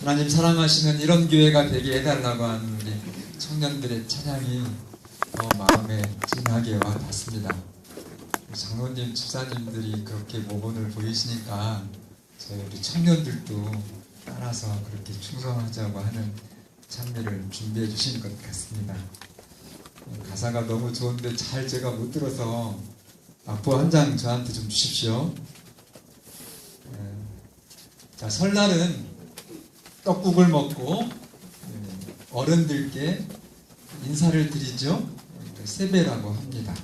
하나님 사랑하시는 이런 교회가 되게 해달라고 하는 우리 청년들의 찬양이 마음에 진하게 와 닿습니다. 장로님, 집사님들이 그렇게 모범을 보이시니까 저희 우리 청년들도 따라서 그렇게 충성하자고 하는 찬미를 준비해 주신 것 같습니다. 가사가 너무 좋은데 잘 제가 못 들어서 악보 한 장 저한테 좀 주십시오. 자, 설날은 떡국을 먹고 어른들께 인사를 드리죠. 세배라고 합니다.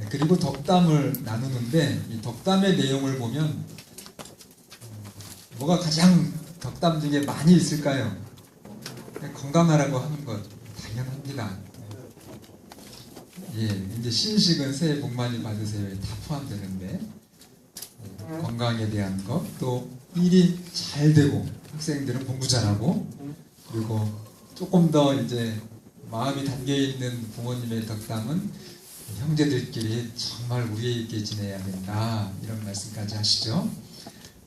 그리고 덕담을 나누는데 이 덕담의 내용을 보면 뭐가 가장 덕담 중에 많이 있을까요? 건강하라고 하는 것 당연합니다. 예, 이제 신식은 새해 복 많이 받으세요. 다 포함되는데 건강에 대한 것, 또 일이 잘 되고 학생들은 공부 잘하고, 그리고 조금 더 이제 마음이 담겨 있는 부모님의 덕담은 형제들끼리 정말 우애 있게 지내야 된다, 이런 말씀까지 하시죠.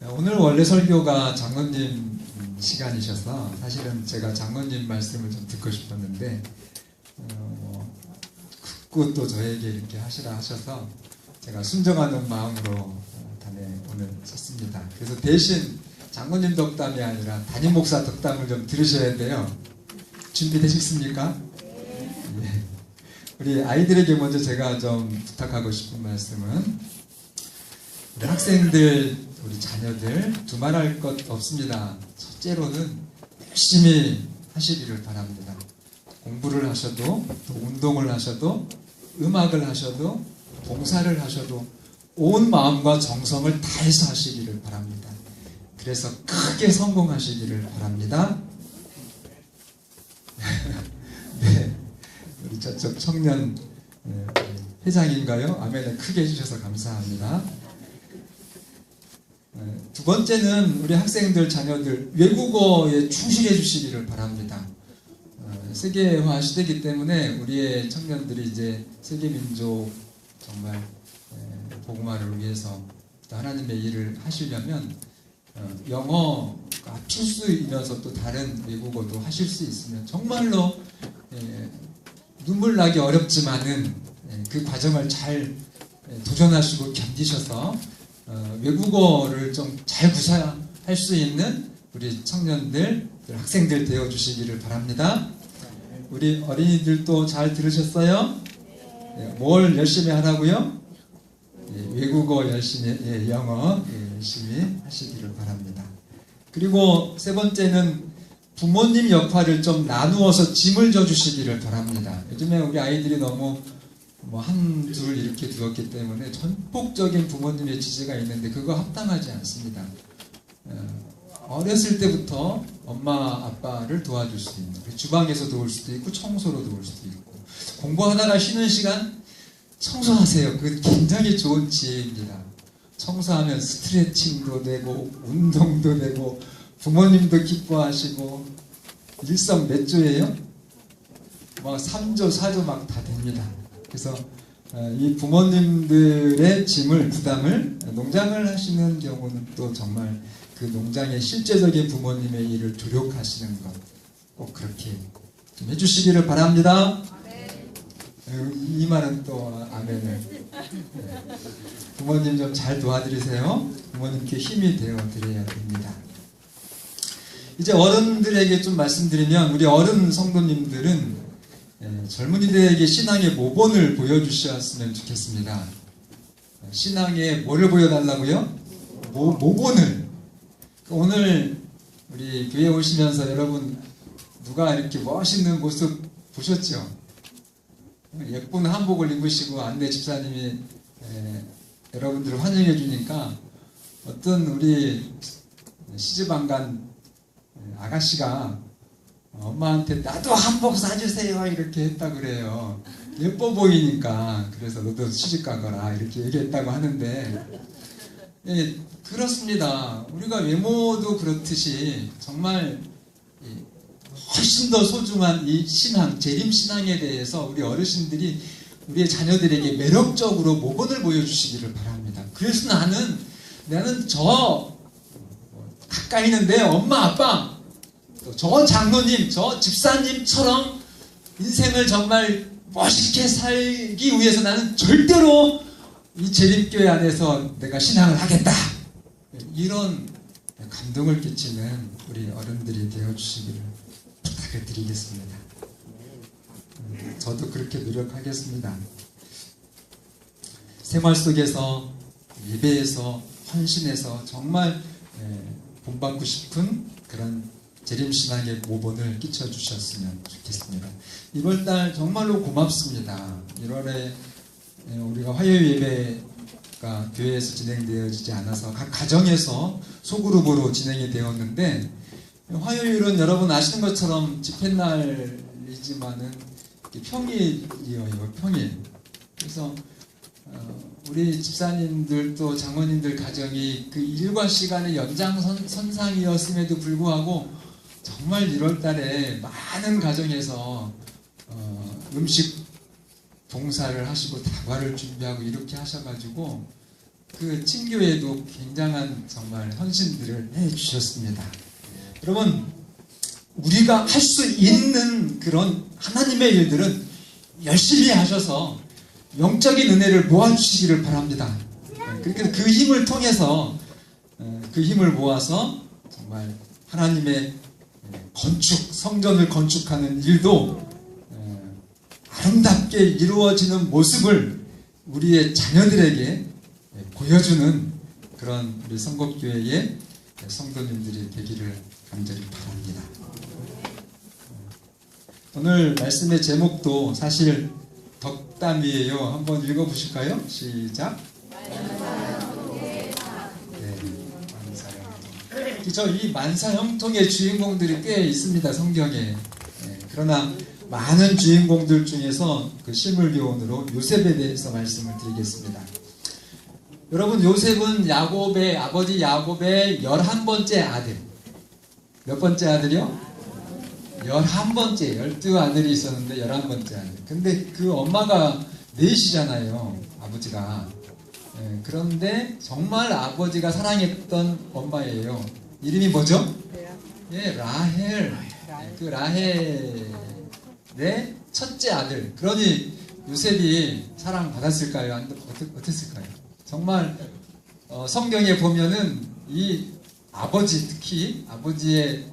오늘 원래 설교가 장로님 시간이셔서 사실은 제가 장로님 말씀을 좀 듣고 싶었는데 듣고 또 저에게 이렇게 하시라 하셔서 제가 순종하는 마음으로 단에 오늘 섰습니다. 그래서 대신 장로님 덕담이 아니라 담임 목사 덕담을 좀 들으셔야 돼요. 준비되셨습니까? 예. 우리 아이들에게 먼저 제가 좀 부탁하고 싶은 말씀은, 우리 학생들, 우리 자녀들 두말할 것 없습니다. 첫째로는 열심히 하시기를 바랍니다. 공부를 하셔도, 또 운동을 하셔도, 음악을 하셔도, 봉사를 하셔도 온 마음과 정성을 다해서 하시기를 바랍니다. 그래서 크게 성공하시기를 바랍니다. 네, 우리 저쪽 청년 회장인가요? 아멘을 크게 해주셔서 감사합니다. 두 번째는 우리 학생들, 자녀들 외국어에 충실해 주시기를 바랍니다. 세계화 시대이기 때문에 우리의 청년들이 이제 세계민족 정말 복음화를 위해서 또 하나님의 일을 하시려면 영어가 필수이면서 또 다른 외국어도 하실 수 있으면 정말로 눈물 나기 어렵지만은 그 과정을 잘 도전하시고 견디셔서 외국어를 좀 잘 구사할 수 있는 우리 청년들, 학생들 되어주시기를 바랍니다. 우리 어린이들도 잘 들으셨어요? 뭘 열심히 하라고요? 외국어 열심히, 영어 열심히 하시기를 바랍니다. 그리고 세 번째는 부모님 역할을 좀 나누어서 짐을 져주시기를 바랍니다. 요즘에 우리 아이들이 너무 한 줄 이렇게 두었기 때문에 전폭적인 부모님의 지지가 있는데 그거 합당하지 않습니다. 어렸을 때부터 엄마 아빠를 도와줄 수 있는, 주방에서 도울 수도 있고 청소로 도울 수도 있고, 공부하다가 쉬는 시간 청소하세요. 그게 굉장히 좋은 지혜입니다. 청소하면 스트레칭도 되고 운동도 되고 부모님도 기뻐하시고, 일석몇조예요? 3조 4조 막 다 됩니다. 그래서 이 부모님들의 짐을, 부담을, 농장을 하시는 경우는 또 정말 그 농장의 실제적인 부모님의 일을 조력하시는 것 꼭 그렇게 좀 해주시기를 바랍니다. 이 말은 또 아멘을. 부모님 좀 잘 도와드리세요. 부모님께 힘이 되어 드려야 됩니다. 이제 어른들에게 좀 말씀드리면, 우리 어른 성도님들은 젊은이들에게 신앙의 모본을 보여주셨으면 좋겠습니다. 신앙의 뭐를 보여달라고요? 모본을. 오늘 우리 교회 오시면서 여러분 누가 이렇게 멋있는 모습 보셨죠? 예쁜 한복을 입으시고 안내 집사님이 여러분들을 환영해 주니까 어떤 우리 시집 안 간 아가씨가 엄마한테 나도 한복 사주세요 이렇게 했다 그래요. 예뻐 보이니까. 그래서 너도 시집 가거라 이렇게 얘기했다고 하는데, 그렇습니다. 우리가 외모도 그렇듯이 정말 훨씬 더 소중한 이 신앙, 재림신앙에 대해서 우리 어르신들이 우리의 자녀들에게 매력적으로 모본을 보여주시기를 바랍니다. 그래서 나는 저 가까이 있는데 엄마 아빠 또 저 장로님, 저 집사님처럼 인생을 정말 멋있게 살기 위해서 나는 절대로 이 재림교회 안에서 내가 신앙을 하겠다. 이런 감동을 끼치는 우리 어른들이 되어주시기를 부탁을 드리겠습니다. 저도 그렇게 노력하겠습니다. 생활 속에서 예배에서 헌신해서 정말 본받고 싶은 그런 재림신앙의 모본을 끼쳐주셨으면 좋겠습니다. 1월달 정말로 고맙습니다. 1월에 우리가 화요일 예배가 교회에서 진행되어지지 않아서 각 가정에서 소그룹으로 진행이 되었는데, 화요일은 여러분 아시는 것처럼 집회날이지만은 평일이에요. 평일. 그래서 우리 집사님들도 장로님들 가정이 그 일과 시간의 연장선상이었음에도 불구하고 정말 1월달에 많은 가정에서 음식 봉사를 하시고 다과를 준비하고 이렇게 하셔가지고 그 친교회도 굉장한 정말 헌신들을 해주셨습니다. 여러분, 우리가 할 수 있는 그런 하나님의 일들은 열심히 하셔서 영적인 은혜를 모아주시기를 바랍니다. 그러니까 그 힘을 통해서 그 힘을 모아서 정말 하나님의 건축, 성전을 건축하는 일도 아름답게 이루어지는 모습을 우리의 자녀들에게 보여주는 그런 우리 성곡교회의 성도님들이 되기를 간절히 바랍니다. 오늘 말씀의 제목도 사실 덕담이에요. 한번 읽어보실까요? 시작. 이 만사형통의 주인공들이 꽤 있습니다. 성경에. 그러나 많은 주인공들 중에서 그 실물교훈으로 요셉에 대해서 말씀을 드리겠습니다. 여러분, 요셉은 야곱의 아버지 야곱의 11번째 아들. 몇 번째 아들이요? 11번째, 12아들이 있었는데 11번째 아들. 근데 그 엄마가 넷이잖아요, 아버지가. 그런데 정말 아버지가 사랑했던 엄마예요. 이름이 뭐죠? 예, 라헬. 그 라헬의 첫째 아들. 그러니 요셉이 사랑받았을까요? 어땠을까요? 정말 성경에 보면은 이 아버지, 특히 아버지의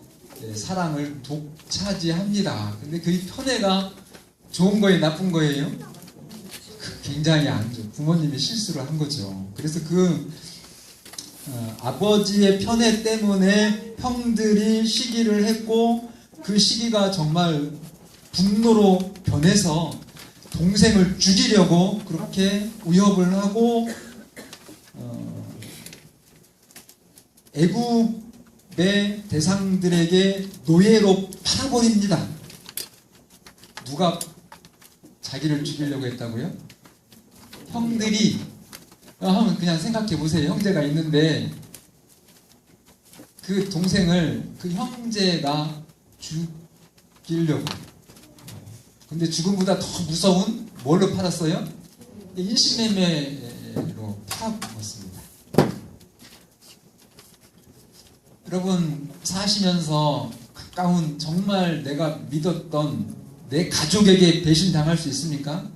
사랑을 독차지합니다. 근데 그 편애가 좋은 거예요, 나쁜 거예요? 굉장히 안 좋아요. 부모님이 실수를 한 거죠. 그래서 그 아버지의 편애 때문에 형들이 시기를 했고, 그 시기가 정말 분노로 변해서 동생을 죽이려고 그렇게 위협을 하고 애굽의 대상들에게 노예로 팔아버립니다. 누가 자기를 죽이려고 했다고요? 형들이. 한번 그냥 생각해 보세요. 형제가 있는데 그 동생을 그 형제가 죽이려고. 근데 죽음보다 더 무서운 뭘로 팔았어요? 인신매매로 팔아먹었습니다. 여러분, 사시면서 가까운 정말 내가 믿었던 내 가족에게 배신당할 수 있습니까?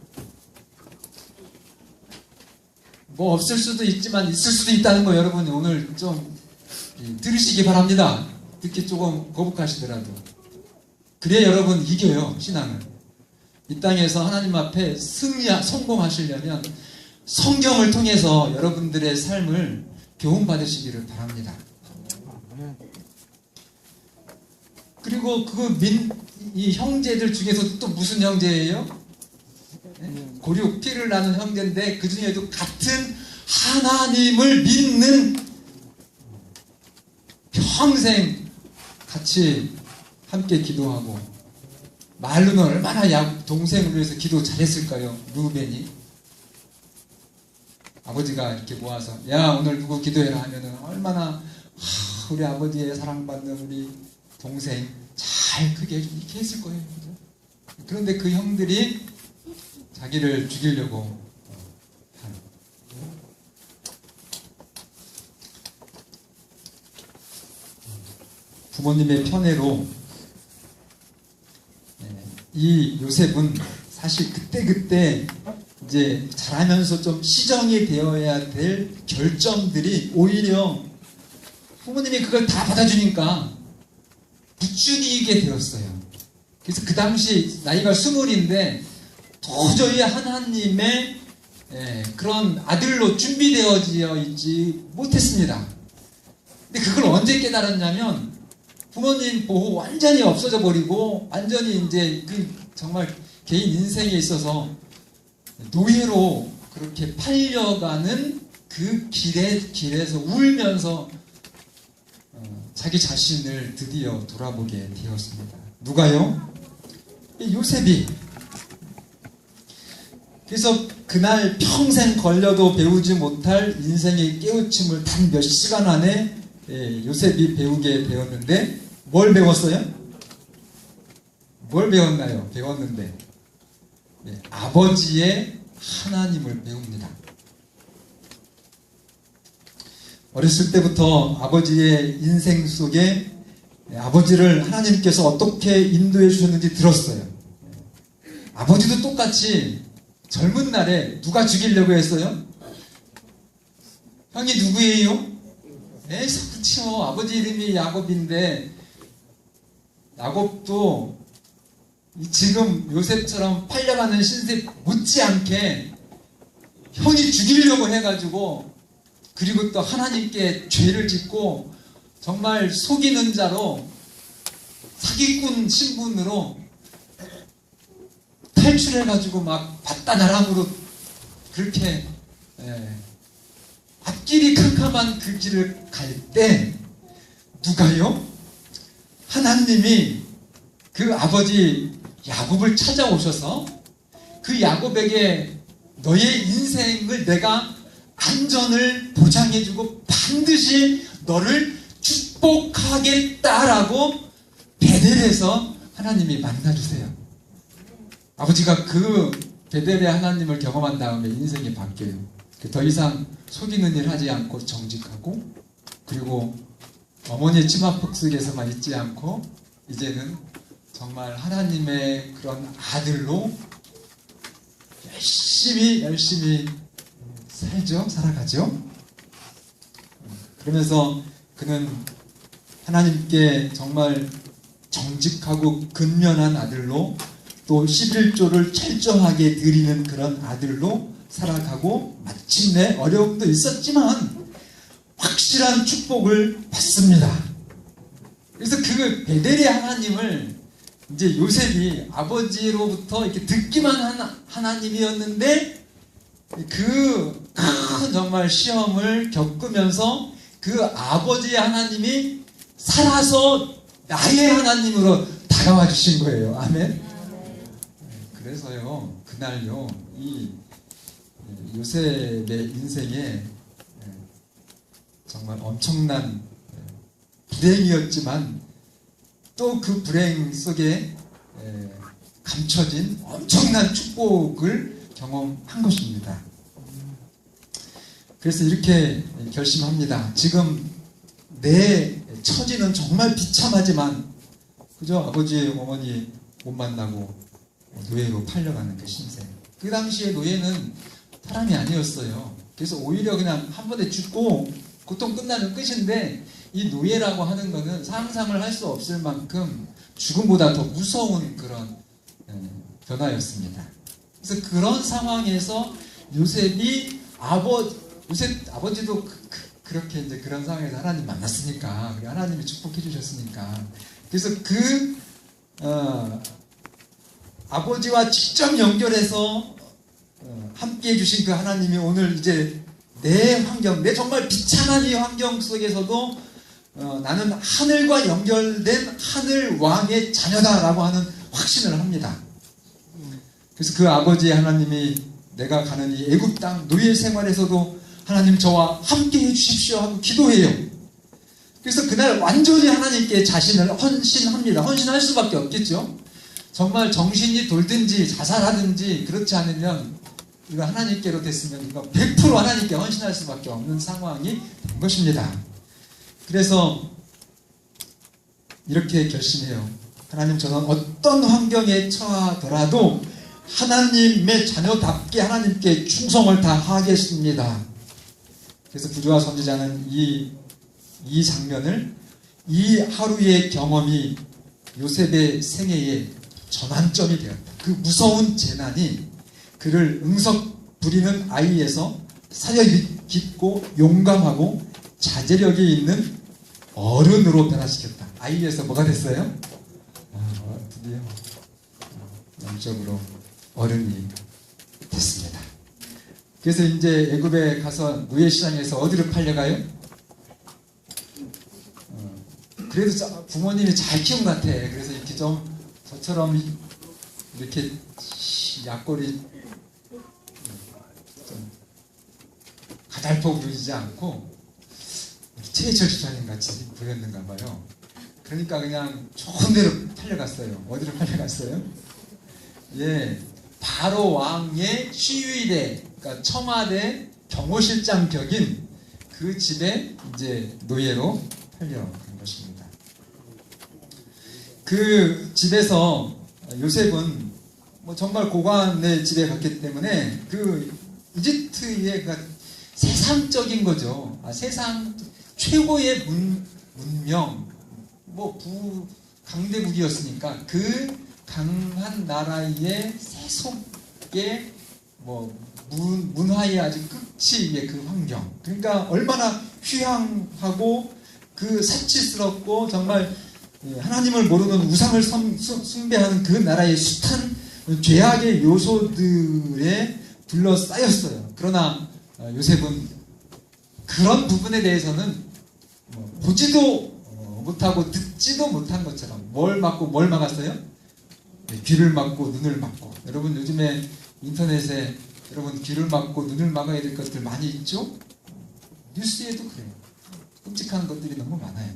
뭐 없을 수도 있지만 있을 수도 있다는 거 여러분 오늘 좀 들으시기 바랍니다. 듣기 조금 거북하시더라도. 그래야 여러분 이겨요, 신앙을. 이 땅에서 하나님 앞에 성공하시려면 성경을 통해서 여러분들의 삶을 교훈받으시기를 바랍니다. 그리고 이 형제들 중에서 또 무슨 형제예요? 고륙, 피를 나눈 형제인데 그 중에도 같은 하나님을 믿는, 평생 같이 함께 기도하고, 말로는 얼마나 동생을 위해서 기도 잘했을까요? 루벤이 아버지가 이렇게 모아서 야, 오늘 누구 기도해라 하면은 얼마나 우리 아버지의 사랑받는 우리 동생 잘 크게 이렇게 했을 거예요. 그죠? 그런데 그 형들이 자기를 죽이려고 하는. 부모님의 편애로 이 요셉은 사실 그때 이제 자라면서 좀 시정이 되어야 될 결정들이 오히려 부모님이 그걸 다 받아주니까 부추기게 되었어요. 그래서 그 당시 나이가 20인데 도저히 하나님의 그런 아들로 준비되어져 있지 못했습니다. 근데 그걸 언제 깨달았냐면 부모님 보호 완전히 없어져 버리고 완전히 이제 그 정말 개인 인생에 있어서 노예로 그렇게 팔려가는 그 길에서 울면서 자기 자신을 드디어 돌아보게 되었습니다. 누가요? 요셉이. 그래서 그날 평생 걸려도 배우지 못할 인생의 깨우침을 단 몇 시간 안에 요셉이 배우게 되었는데 뭘 배웠어요? 뭘 배웠나요? 배웠는데 아버지의 하나님을 배웁니다. 어렸을 때부터 아버지의 인생 속에 아버지를 하나님께서 어떻게 인도해 주셨는지 들었어요. 아버지도 똑같이 젊은 날에 누가 죽이려고 했어요? 형이 누구예요? 그렇죠. 아버지 이름이 야곱인데 야곱도 지금 요셉처럼 팔려가는 신세 못지않게 형이 죽이려고 해가지고 그리고 또 하나님께 죄를 짓고 정말 속이는 자로 사기꾼 신분으로 탈출해가지고 막 바다나람으로 그렇게 앞길이 캄캄한 그 길을 갈 때 누가요? 하나님이 그 아버지 야곱을 찾아오셔서 그 야곱에게 너의 인생을 내가 안전을 보장해주고 반드시 너를 축복하겠다라고 베델에서 하나님이 만나주세요. 아버지가 그 베델의 하나님을 경험한 다음에 인생이 바뀌어요. 더 이상 속이는 일 하지 않고 정직하고 그리고 어머니의 치마폭 속에서만 있지 않고 이제는 정말 하나님의 그런 아들로 열심히 살아가죠. 그러면서 그는 하나님께 정말 정직하고 근면한 아들로 또 11조를 철저하게 드리는 그런 아들로 살아가고 마침내 어려움도 있었지만 확실한 축복을 받습니다. 그래서 그 베델의 하나님을 이제 요셉이 아버지로부터 이렇게 듣기만 한 하나님이었는데 그 큰 정말 시험을 겪으면서 그 아버지의 하나님이 살아서 나의 하나님으로 다가와 주신 거예요. 아멘. 그래서요 그날요 이 요셉의 인생에 정말 엄청난 불행이었지만 또 그 불행 속에 감춰진 엄청난 축복을 경험한 것입니다. 그래서 이렇게 결심합니다. 지금 내 처지는 정말 비참하지만 그저 아버지 어머니 못 만나고 노예로 팔려가는 그 신세. 그 당시에 노예는 사람이 아니었어요. 그래서 오히려 그냥 한 번에 죽고 고통 끝나는 끝인데 이 노예라고 하는 거는 상상을 할 수 없을 만큼 죽음보다 더 무서운 그런 변화였습니다. 그래서 그런 상황에서 요셉 아버지도 그렇게 이제 그런 상황에서 하나님 만났으니까 하나님이 축복해 주셨으니까 그래서 그 아버지와 직접 연결해서 함께 해주신 그 하나님이 오늘 이제 내 환경, 내 정말 비참한 이 환경 속에서도 나는 하늘과 연결된 하늘 왕의 자녀다라고 하는 확신을 합니다. 그래서 그 아버지의 하나님이 내가 가는 이 애굽 땅 노예 생활에서도 하나님 저와 함께 해주십시오 하고 기도해요. 그래서 그날 완전히 하나님께 자신을 헌신합니다. 헌신할 수밖에 없겠죠. 정말 정신이 돌든지 자살하든지 그렇지 않으면 이거 하나님께로 됐으면 이거 100% 하나님께 헌신할 수밖에 없는 상황이 된 것입니다. 그래서 이렇게 결심해요. 하나님, 저는 어떤 환경에 처하더라도 하나님의 자녀답게 하나님께 충성을 다하겠습니다. 그래서 부조화 선지자는 이 장면을, 이 하루의 경험이 요셉의 생애의 전환점이 되었다. 그 무서운 재난이 그를 응석 부리는 아이에서 사려 깊고 용감하고 자제력이 있는 어른으로 변화시켰다. 아이에서 뭐가 됐어요? 드디어 영적으로 어른이 됐습니다. 그래서 이제 애굽에 가서 노예시장에서 어디로 팔려가요? 그래도 부모님이 잘 키운 것 같아. 그래서 이렇게 좀 저처럼 이렇게 약골이 좀 가달포 부리지 않고 최철 주사님 같이 보였는가 봐요. 그러니까 그냥 좋은 데로 팔려갔어요. 어디로 팔려갔어요? 예, 바로 왕의 시위대, 그러니까 청와대 경호실장 격인 그 집에 이제 노예로 팔려간 것입니다. 그 집에서 요셉은 뭐 정말 고관의 집에 갔기 때문에 그 이집트의 그 세상적인 거죠. 세상 최고의 문명, 뭐 강대국이었으니까 그 강한 나라의 세속의 뭐 문화의 아주 극치의 그 환경, 그러니까 얼마나 휘황하고 그 사치스럽고 정말 하나님을 모르는 우상을 숭배하는 그 나라의 숱한 죄악의 요소들에 둘러싸였어요. 그러나 요셉은 그런 부분에 대해서는 보지도 못하고 듣지도 못한 것처럼 뭘 막았어요? 귀를 막고 눈을 막고. 여러분 요즘에 인터넷에 여러분 귀를 막고 눈을 막아야 될 것들 많이 있죠? 뉴스에도 그래요. 끔찍한 것들이 너무 많아요.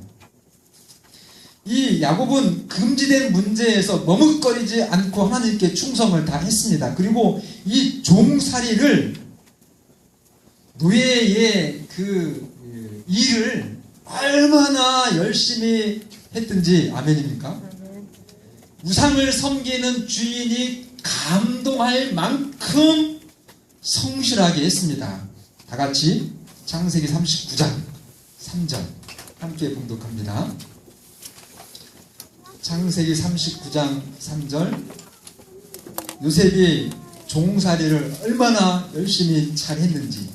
이 야곱은 금지된 문제에서 머뭇거리지 않고 하나님께 충성을 다했습니다. 그리고 이 종살이를, 노예의 그 일을 얼마나 열심히 했든지, 아멘입니까? 우상을 섬기는 주인이 감동할 만큼 성실하게 했습니다. 다 같이 창세기 39장 3절 함께 봉독합니다. 창세기 39장 3절. 요셉이 종살이를 얼마나 열심히 잘했는지.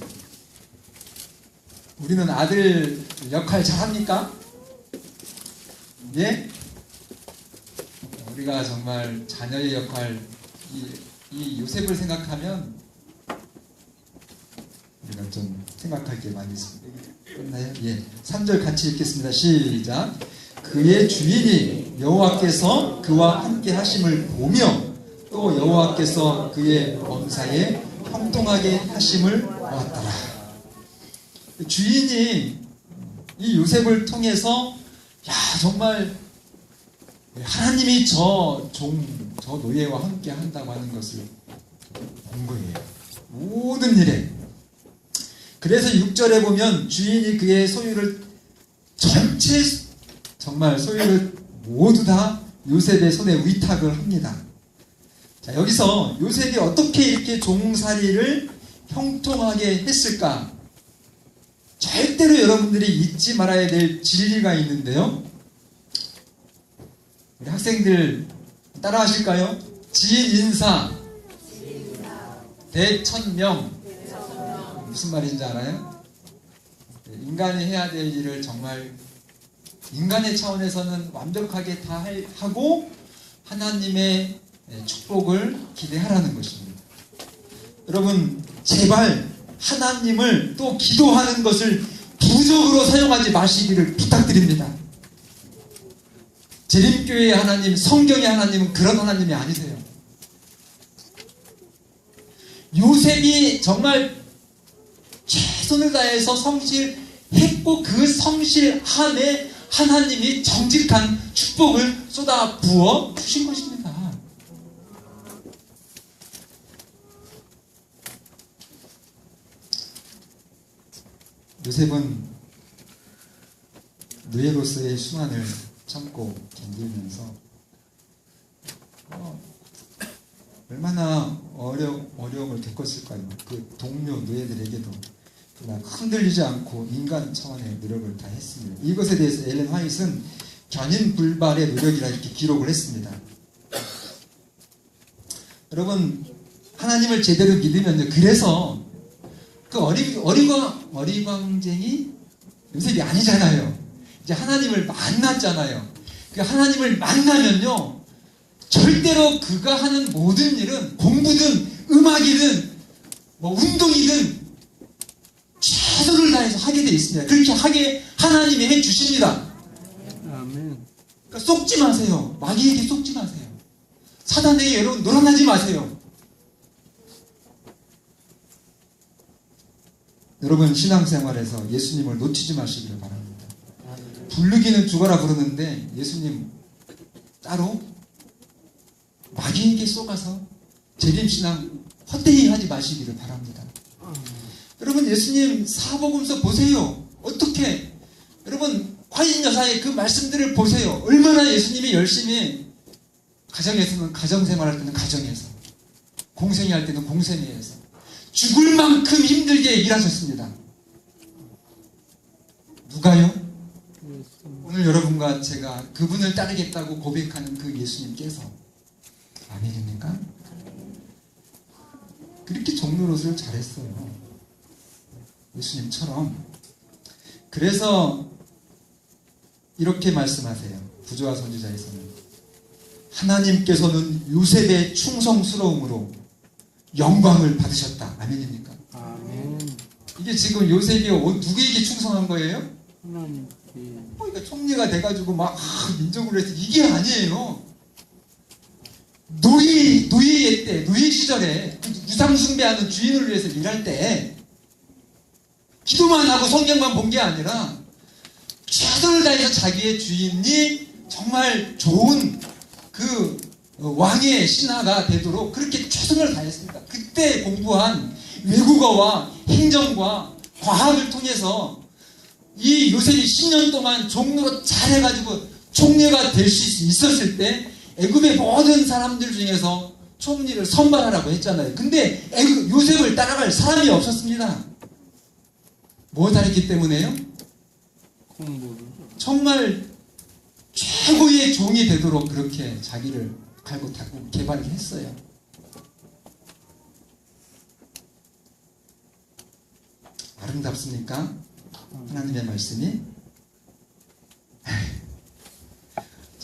우리는 아들 역할 잘합니까? 예? 우리가 정말 자녀의 역할, 이 요셉을 생각하면 우리가 좀 생각할 게 많이 있습니다. 끝나요? 예. 3절 같이 읽겠습니다. 시작. 그의 주인이 여호와께서 그와 함께 하심을 보며 또 여호와께서 그의 범사에 형통하게 하심을 보았더라. 주인이 이 요셉을 통해서 정말 하나님이 저 노예와 함께 한다고 하는 것을 본 거예요. 모든 일에. 그래서 6절에 보면 주인이 그의 소유를 전체, 정말 소유를 모두 다 요셉의 손에 위탁을 합니다. 자, 여기서 요셉이 어떻게 이렇게 종살이를 형통하게 했을까? 절대로 여러분들이 잊지 말아야 될 진리가 있는데요. 우리 학생들 따라 하실까요? 지인사, 대천명. 무슨 말인지 알아요? 인간이 해야 될 일을 정말 인간의 차원에서는 완벽하게 다 하고 하나님의 축복을 기대하라는 것입니다. 여러분, 제발 하나님을 또 기도하는 것을 부적으로 사용하지 마시기를 부탁드립니다. 재림교회의 하나님, 성경의 하나님은 그런 하나님이 아니세요. 요셉이 정말 최선을 다해서 성실했고 그 성실함에 하나님이 정직한 축복을 쏟아 부어 주신 것입니다. 요셉은 노예로서의 수난을 참고 견디면서 얼마나 어려움을 겪었을까요? 그 동료 노예들에게도 그러나 흔들리지 않고 인간 차원의 노력을 다 했습니다. 이것에 대해서 엘렌 화이트는 견인 불발의 노력이라 이렇게 기록을 했습니다. 여러분, 하나님을 제대로 믿으면요, 그래서 그 어리광쟁이 요셉이 아니잖아요. 이제 하나님을 만났잖아요. 그 하나님을 만나면요, 절대로 그가 하는 모든 일은 공부든 음악이든 뭐 운동이든 최선을 다해서 하게 되어 있습니다. 그렇게 하게 하나님이 해 주십니다. 아멘. 그러니까 속지 마세요. 마귀에게 속지 마세요. 사단에게 여러분 놀아나지 마세요. 여러분, 신앙생활에서 예수님을 놓치지 마시기를 바랍니다. 부르기는 죽어라 부르는데 예수님 따로 마귀에게 쏘가서 재림신앙 헛되이 하지 마시기를 바랍니다. 여러분, 예수님 사복음서 보세요. 어떻게, 여러분, 화인 여사의 그 말씀들을 보세요. 얼마나 예수님이 열심히 가정에서는 가정생활할 때는 가정에서, 공생이 할 때는 공생회에서 죽을 만큼 힘들게 일하셨습니다. 누가요? 오늘 여러분과 제가 그분을 따르겠다고 고백하는 그 예수님께서, 아멘입니까? 그렇게 종로릇을 잘했어요. 예수님처럼. 그래서 이렇게 말씀하세요. 부조와 선지자에서는 하나님께서는 요셉의 충성스러움으로 영광을 받으셨다. 아멘입니까? 아멘. 이게 지금 요셉이 누구에게 충성한 거예요? 하나님께. 그러니까 총리가 돼가지고 막 민족으로 해서 이게 아니에요. 노예 때, 노예 시절에 우상숭배하는 주인을 위해서 일할 때 기도만 하고 성경만 본 게 아니라 최선을 다해서 자기의 주인이 정말 좋은 그 왕의 신하가 되도록 그렇게 최선을 다했습니다. 그때 공부한 외국어와 행정과 과학을 통해서 이 요셉이 10년 동안 종로로 잘해가지고 총리가 될 수 있었을 때 애굽의 모든 사람들 중에서 총리를 선발하라고 했잖아요. 근데 요셉을 따라갈 사람이 없었습니다. 뭐 잘했기 때문에요? 공부를. 정말 최고의 종이 되도록 그렇게 자기를 갈고 닦고 개발을 했어요. 아름답습니까? 하나님의 말씀이?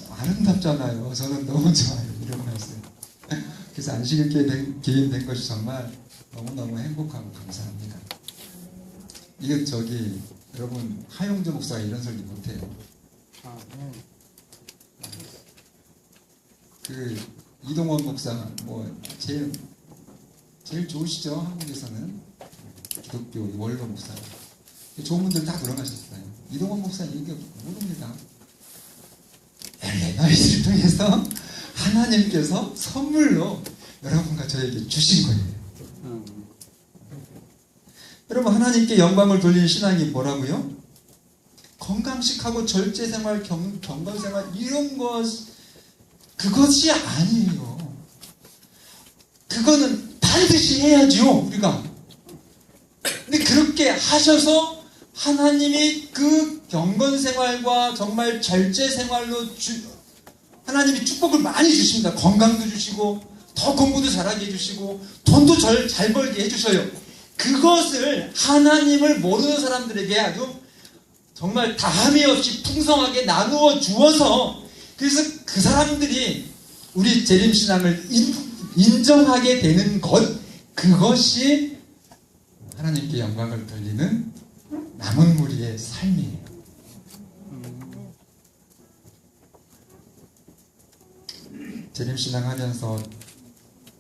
아름답잖아요. 저는 너무 좋아요. 이런 말씀. 그래서 안식일 개인된 것이 정말 너무너무 행복하고 감사합니다. 이게 여러분, 하용조 목사가 이런 설교 못해요. 그 이동원 목사 제일 좋으시죠? 한국에서는 기독교 원로 목사. 좋은 분들 다 돌아가셨어요. 이동원 목사 얘기 모릅니다. 엘렌 화이트를 통해서 하나님께서 선물로 여러분과 저에게 주신 거예요. 여러분, 하나님께 영광을 돌리는 신앙이 뭐라고요? 건강식하고 절제생활, 경건생활 이런 그것이 아니에요. 그거는 반드시 해야죠, 우리가. 근데 그렇게 하셔서 하나님이 그 경건생활과 정말 절제생활로 하나님이 축복을 많이 주십니다. 건강도 주시고 더 공부도 잘하게 해주시고 돈도 잘 벌게 해주셔요. 그것을 하나님을 모르는 사람들에게 아주 정말 다함이 없이 풍성하게 나누어 주어서, 그래서 그 사람들이 우리 재림신앙을 인정하게 되는 그것이 하나님께 영광을 돌리는 남은 무리의 삶이에요. 재림신앙 하면서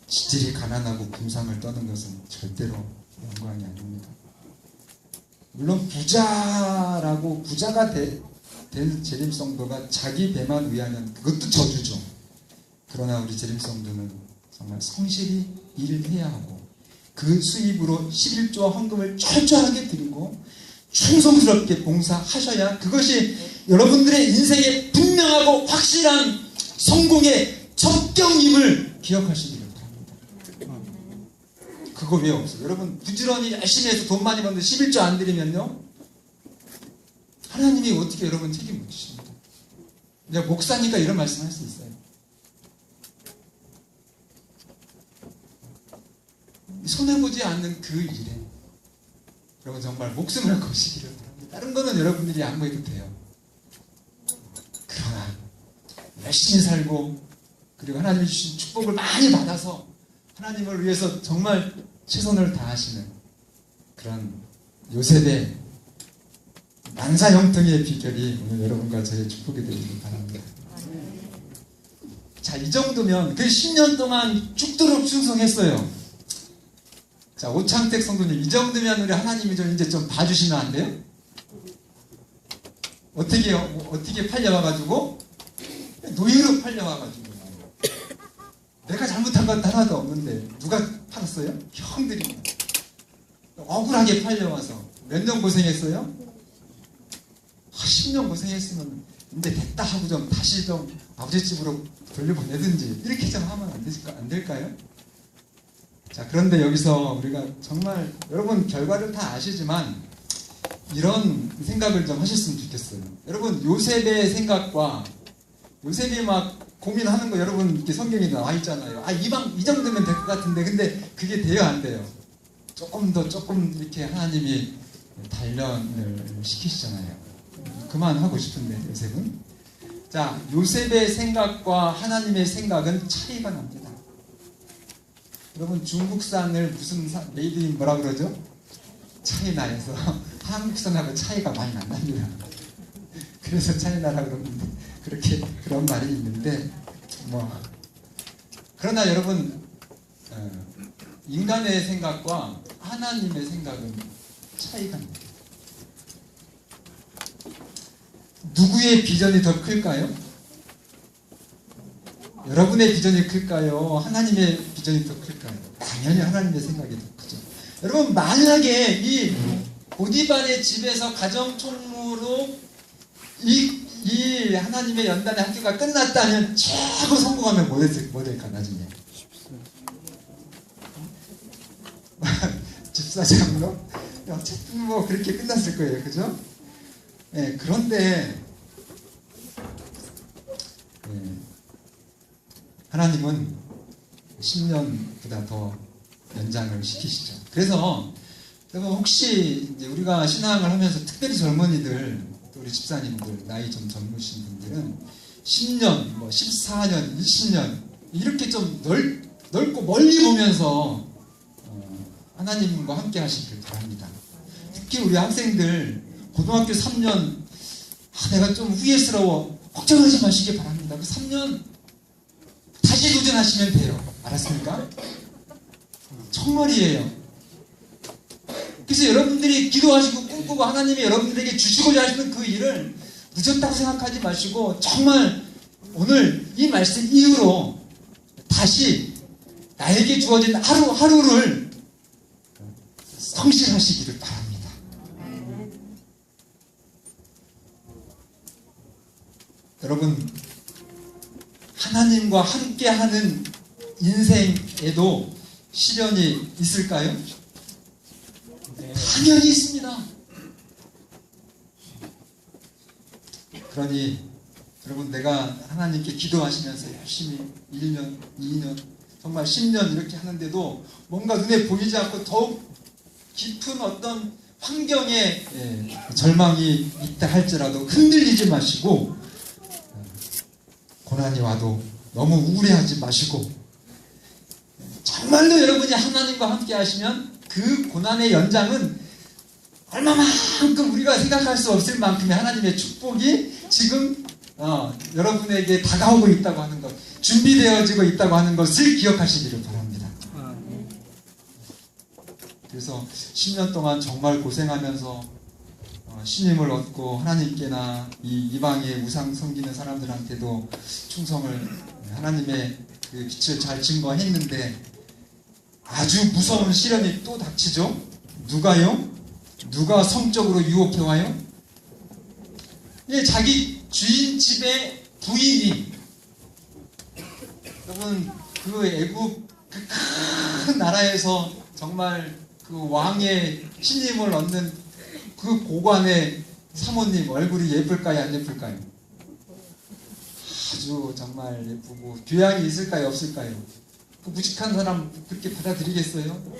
지질이 가난하고 궁상을 떠는 것은 절대로 영광이 아닙니다. 물론 부자가 된 재림성도가 자기 배만 위하면 그것도 저주죠. 그러나 우리 재림성도는 정말 성실히 일을 해야 하고 그 수입으로 11조와 헌금을 철저하게 드리고 충성스럽게 봉사하셔야 그것이 여러분들의 인생에 분명하고 확실한 성공의 적경임을 기억하시기를 바랍니다. 그거 왜 없어요? 여러분 부지런히 열심히 해서 돈 많이 버는데 11조 안 드리면요, 하나님이 어떻게 여러분 책임 못 지십니까? 내가 목사니까 이런 말씀 할 수 있어요. 손해보지 않는 그 일에 여러분 정말 목숨을 거시기를 바랍니다. 다른 거는 여러분들이 양보해도 돼요. 그러나 열심히 살고 그리고 하나님이 주신 축복을 많이 받아서 하나님을 위해서 정말 최선을 다하시는 그런 요셉의 만사형통의 비결이 오늘 여러분과 저의 축복이 되기를 바랍니다. 자, 이 정도면 그 10년 동안 죽도록 충성했어요. 자, 오창택 성도님, 이 정도면 우리 하나님이 좀 이제 좀 봐주시면 안 돼요? 어떻게 팔려와가지고? 노예로 팔려와가지고. 내가 잘못한 건 하나도 없는데, 누가 팔았어요? 형들이. 억울하게 팔려와서. 몇 년 고생했어요? 10년 고생했으면, 이제 됐다 하고 좀 다시 좀 아버지 집으로 돌려보내든지, 이렇게 좀 하면 안 될까요? 자, 그런데 여기서 우리가 정말 여러분 결과를 다 아시지만 이런 생각을 좀 하셨으면 좋겠어요. 여러분 요셉의 생각과 요셉이 막 고민하는 거 여러분 이렇게 성경에 나와 있잖아요. 이 정도면 될 것 같은데, 근데 그게 돼요, 안 돼요? 조금 이렇게 하나님이 단련을 시키시잖아요. 그만하고 싶은데 요셉은. 자, 요셉의 생각과 하나님의 생각은 차이가 납니다. 여러분 중국산을 무슨 메이드인 뭐라 그러죠? 차이나에서 한국산하고 차이가 많이 안 납니다. 그래서 차이나라 그러는데 그런 말이 있는데 그러나 여러분 인간의 생각과 하나님의 생각은 차이가 납니다. 누구의 비전이 더 클까요? 여러분의 비전이 클까요? 하나님의 비전이 더 클까요? 당연히 하나님의 생각이 더 크죠. 여러분 만약에 이 보디발의 집에서 가정총무로 이 하나님의 연단의 학교가 끝났다면 최고 성공하면 뭐 될까 나중에? 집사장으로? 어쨌든 뭐 그렇게 끝났을 거예요. 그죠? 네, 그런데 하나님은 10년보다 더 연장을 시키시죠. 그래서 여러분 혹시 이제 우리가 신앙을 하면서 특별히 젊은이들, 또 우리 집사님들, 나이 좀 젊으신 분들은 10년, 14년, 20년 이렇게 좀 넓고 멀리 보면서 하나님과 함께 하시길 바랍니다. 특히 우리 학생들 고등학교 3년 내가 좀 후회스러워, 걱정하지 마시기 바랍니다. 그 3년 다시 도전하시면 돼요. 알았습니까? 정말이에요. 그래서 여러분들이 기도하시고 꿈꾸고 하나님이 여러분들에게 주시고자 하시는 그 일을 늦었다고 생각하지 마시고 정말 오늘 이 말씀 이후로 다시 나에게 주어진 하루하루를 성실하시기를 바랍니다. 여러분 하나님과 함께하는 인생에도 시련이 있을까요? 당연히 있습니다. 그러니 여러분 내가 하나님께 기도하시면서 열심히 1년, 2년, 정말 10년 이렇게 하는데도 뭔가 눈에 보이지 않고 더욱 깊은 어떤 환경에 절망이 있다 할지라도 흔들리지 마시고 고난이 와도 너무 우울해하지 마시고 정말로 여러분이 하나님과 함께 하시면 그 고난의 연장은 얼마만큼 우리가 생각할 수 없을 만큼의 하나님의 축복이 지금 여러분에게 다가오고 있다고 하는 것, 준비되어지고 있다고 하는 것을 기억하시기를 바랍니다. 그래서 10년 동안 정말 고생하면서 신임을 얻고 하나님께나 이 이방의 우상 섬기는 사람들한테도 충성을 하나님의 그 빛을 잘 증거했는데 아주 무서운 시련이 또 닥치죠. 누가요? 누가 성적으로 유혹해와요? 자기 주인 집의 부인이 여러분 그 애국 그 큰 나라에서 정말 그 왕의 신임을 얻는 그 고관의 사모님 얼굴이 예쁠까요 안 예쁠까요? 아주 정말 예쁘고 교양이 있을까요 없을까요? 그 무식한 사람 그렇게 받아들이겠어요?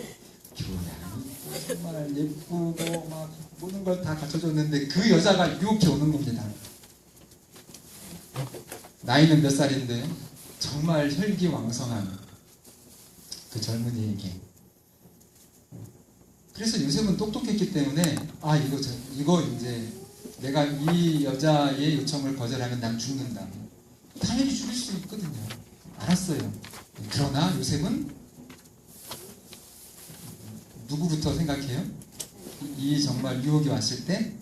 교양이 정말 예쁘고 막 모든 걸 다 갖춰줬는데 그 여자가 유혹해 오는 겁니다. 나이는 몇 살인데요? 정말 혈기왕성한 그 젊은이에게. 그래서 요셉은 똑똑했기 때문에 이거 이제 내가 이 여자의 요청을 거절하면 난 죽는다. 당연히 죽일 수 있거든요. 알았어요. 그러나 요셉은 누구부터 생각해요? 이 정말 유혹이 왔을 때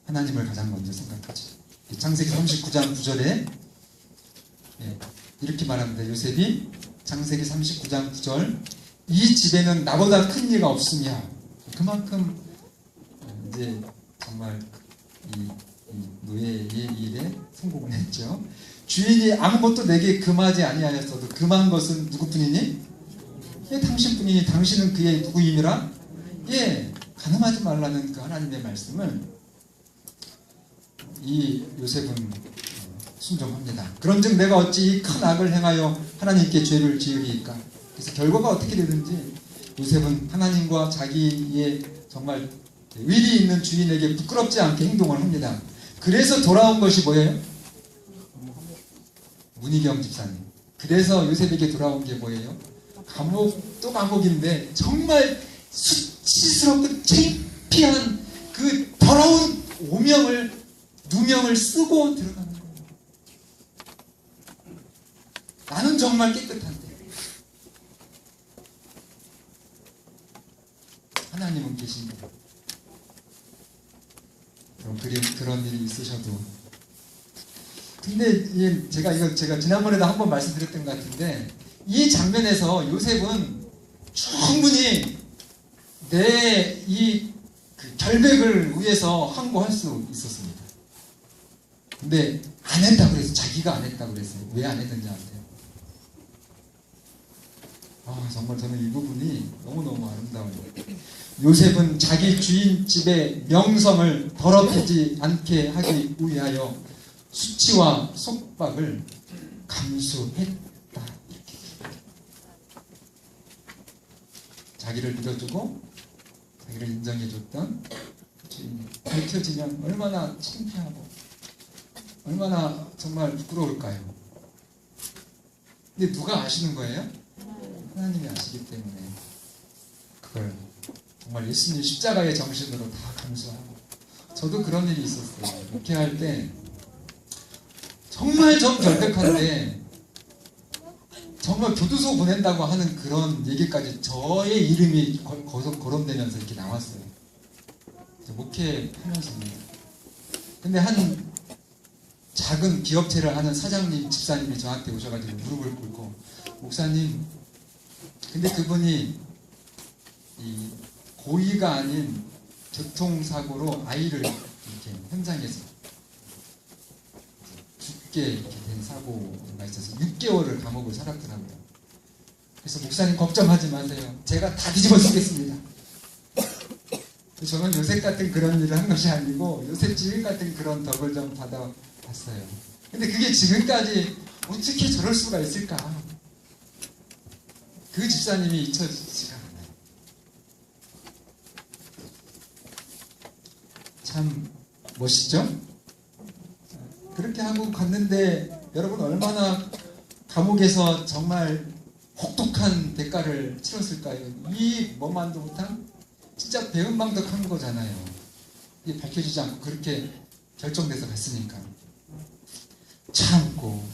하나님을 가장 먼저 생각하죠. 창세기 39장 9절에 이렇게 말합니다. 요셉이 창세기 39장 9절 이 집에는 나보다 큰 이가 없으며 그만큼 이제 정말 이 노예의 일에 성공을 했죠. 주인이 아무것도 내게 금하지 아니하였어도 금한 것은 누구뿐이니? 당신뿐이니 당신은 그의 누구임이라? 가늠하지 말라는 그 하나님의 말씀을 이 요셉은 순종합니다. 그런즉 내가 어찌 이 큰 악을 행하여 하나님께 죄를 지으리이까? 그래서 결과가 어떻게 되든지 요셉은 하나님과 자기의 정말 의리 있는 주인에게 부끄럽지 않게 행동을 합니다. 그래서 돌아온 것이 뭐예요? 문희경 집사님. 그래서 요셉에게 돌아온 게 뭐예요? 감옥도 감옥인데 정말 수치스럽고 창피한 그 더러운 누명을 쓰고 들어가는 거예요. 나는 정말 깨끗한데 하나님은 계십니다. 그런 일이 있으셔도 근데 제가 지난번에도 한번 말씀드렸던 것 같은데 이 장면에서 요셉은 충분히 내 이 결백을 위해서 항고할 수 있었습니다. 근데 안 했다고 그랬어요. 자기가 안 했다고 그랬어요. 왜 안 했는지 아세요? 정말 저는 이 부분이 너무너무 아름다워요. 요셉은 자기 주인 집의 명성을 더럽히지 않게 하기 위하여 수치와 속박을 감수했다. 자기를 믿어주고 자기를 인정해줬던 주인이 밝혀지면 얼마나 창피하고 얼마나 정말 부끄러울까요? 근데 누가 아시는 거예요? 하나님이 아시기 때문에 그걸 정말 예수님 십자가의 정신으로 다 감수하고 저도 그런 일이 있었어요. 목회할 때 정말 결백한데 정말 교도소 보낸다고 하는 그런 얘기까지 저의 이름이 거론되면서 이렇게 나왔어요. 목회하면서입니다. 근데 한 작은 기업체를 하는 사장님, 집사님이 저한테 오셔가지고 무릎을 꿇고 목사님, 근데 그분이 이 고의가 아닌 교통사고로 아이를 이렇게 현장에서 죽게 이렇게 된 사고가 있어서 6개월을 감옥을 살았더라고요. 그래서 목사님 걱정하지 마세요. 제가 다 뒤집어 쓰겠습니다. 저는 요셉 같은 그런 일을 한 것이 아니고 요셉 지금 같은 그런 덕을 좀 받아봤어요. 근데 그게 지금까지 어떻게 저럴 수가 있을까? 그 집사님이 잊혀지지가 않아요. 참 멋있죠? 그렇게 하고 갔는데 여러분 얼마나 감옥에서 정말 혹독한 대가를 치렀을까요? 이 뭐만도 못한 진짜 배은망덕한 거잖아요. 이게 밝혀지지 않고 그렇게 결정돼서 갔으니까 참고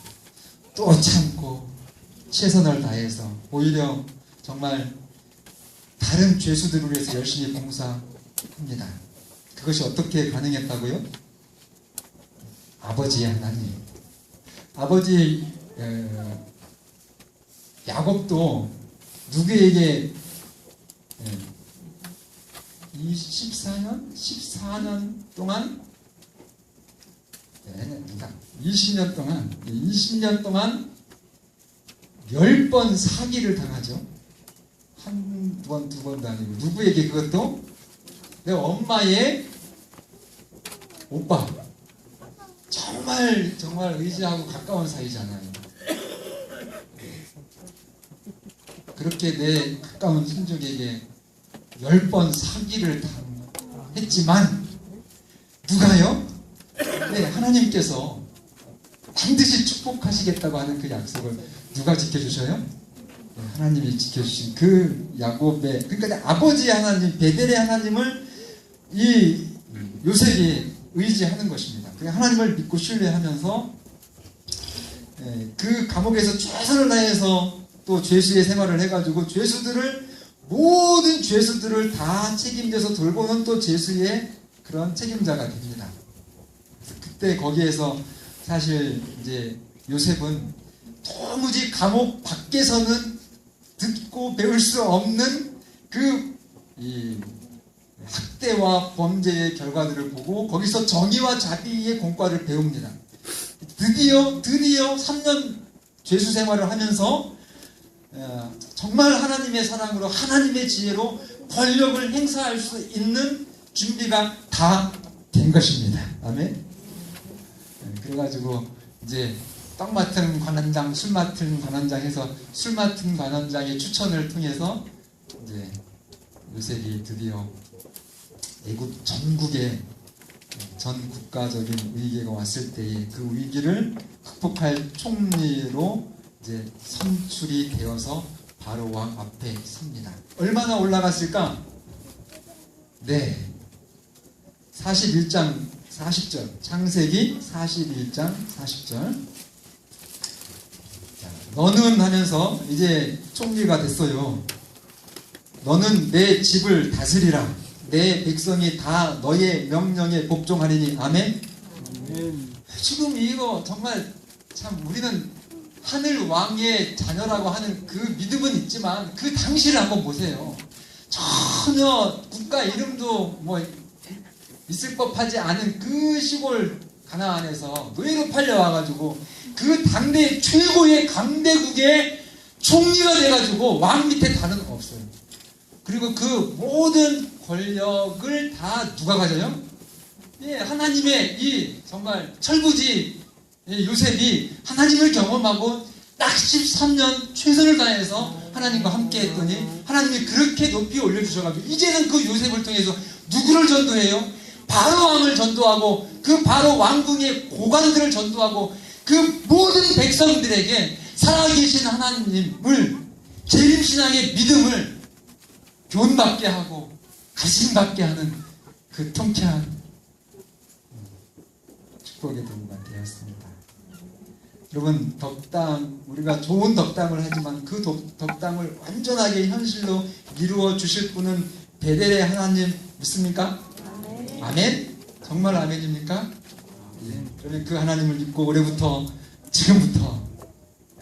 또 참고 최선을 다해서 오히려 정말 다른 죄수들을 위해서 열심히 봉사합니다. 그것이 어떻게 가능했다고요? 아버지의 하나님. 아버지 야곱도 누구에게 14년 동안 그러니까 20년 동안 10번 사기를 당하죠. 한 번, 두 번도 아니고. 누구에게? 그것도 내 엄마의 오빠. 정말 의지하고 가까운 사이잖아요. 그렇게 내 가까운 친족에게 10번 사기를 당했지만 누가요? 네, 하나님께서 반드시 축복하시겠다고 하는 그 약속을 누가 지켜주셔요? 네, 하나님이 지켜주신 그 야곱의, 그러니까 아버지 하나님, 베델의 하나님을 이 요셉이 의지하는 것입니다. 그 하나님을 믿고 신뢰하면서 그 감옥에서 최선을 다해서 또 죄수의 생활을 해가지고 모든 죄수들을 다 책임져서 돌보는 또 죄수의 그런 책임자가 됩니다. 그때 거기에서 사실 이제 요셉은 도무지 감옥 밖에서는 듣고 배울 수 없는 이 학대와 범죄의 결과들을 보고 거기서 정의와 자비의 공과를 배웁니다. 드디어 3년 죄수 생활을 하면서 정말 하나님의 사랑으로 하나님의 지혜로 권력을 행사할 수 있는 준비가 다 된 것입니다. 아멘. 그래가지고 이제 떡 맡은 관원장, 술 맡은 관원장 해서 술 맡은 관원장의 추천을 통해서 이제 요셉이 드디어 애국 전국에 전 국가적인 위기가 왔을 때에 그 위기를 극복할 총리로 이제 선출이 되어서 바로 왕 앞에 섭니다. 얼마나 올라갔을까? 네, 41장 40절, 창세기 41장 40절. 너는 하면서 이제 총리가 됐어요. 너는 내 집을 다스리라. 내 백성이 다 너의 명령에 복종하리니. 아멘. 지금 이거 정말 참 우리는 하늘 왕의 자녀라고 하는 그 믿음은 있지만 그 당시를 한번 보세요. 전혀 국가 이름도 뭐 있을 법하지 않은 그 시골 가나안에서 노예로 팔려와가지고 그 당대 최고의 강대국의 총리가 돼가지고 왕 밑에 다른 없어요. 그리고 그 모든 권력을 다 누가 가져요? 예, 하나님의 이 정말 철부지 요셉이 하나님을 경험하고 딱 13년 최선을 다해서 하나님과 함께 했더니 하나님이 그렇게 높이 올려주셔가지고 이제는 그 요셉을 통해서 누구를 전도해요? 바로 왕을 전도하고 그 바로 왕궁의 고관들을 전도하고 그 모든 백성들에게 살아계신 하나님을 재림신앙의 믿음을 교훈받게 하고 가슴받게 하는 그 통쾌한 축복의 도구가 되었습니다. 여러분, 덕담, 우리가 좋은 덕담을 하지만 그 덕담을 완전하게 현실로 이루어 주실 분은 베델의 하나님 믿습니까? 아멘. 아멘? 정말 아멘입니까? 예. 그러면 그 하나님을 믿고 올해부터, 지금부터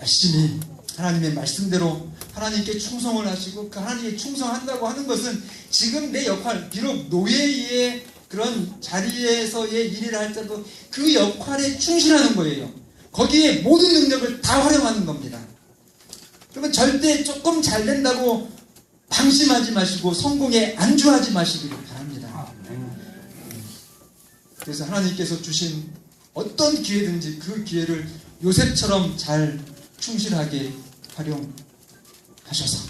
열심히 하나님의 말씀대로 하나님께 충성을 하시고 그 하나님께 충성한다고 하는 것은 지금 내 역할, 비록 노예의 그런 자리에서의 일을 할 때도 그 역할에 충실하는 거예요. 거기에 모든 능력을 다 활용하는 겁니다. 그러면 절대 조금 잘 된다고 방심하지 마시고 성공에 안주하지 마시기를 바랍니다. 그래서 하나님께서 주신 어떤 기회든지 그 기회를 요셉처럼 잘 충실하게 활용하셔서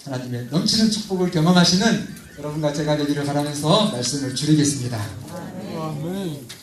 하나님의 넘치는 축복을 경험하시는 여러분과 제가 되기를 바라면서 말씀을 줄이겠습니다. 아멘.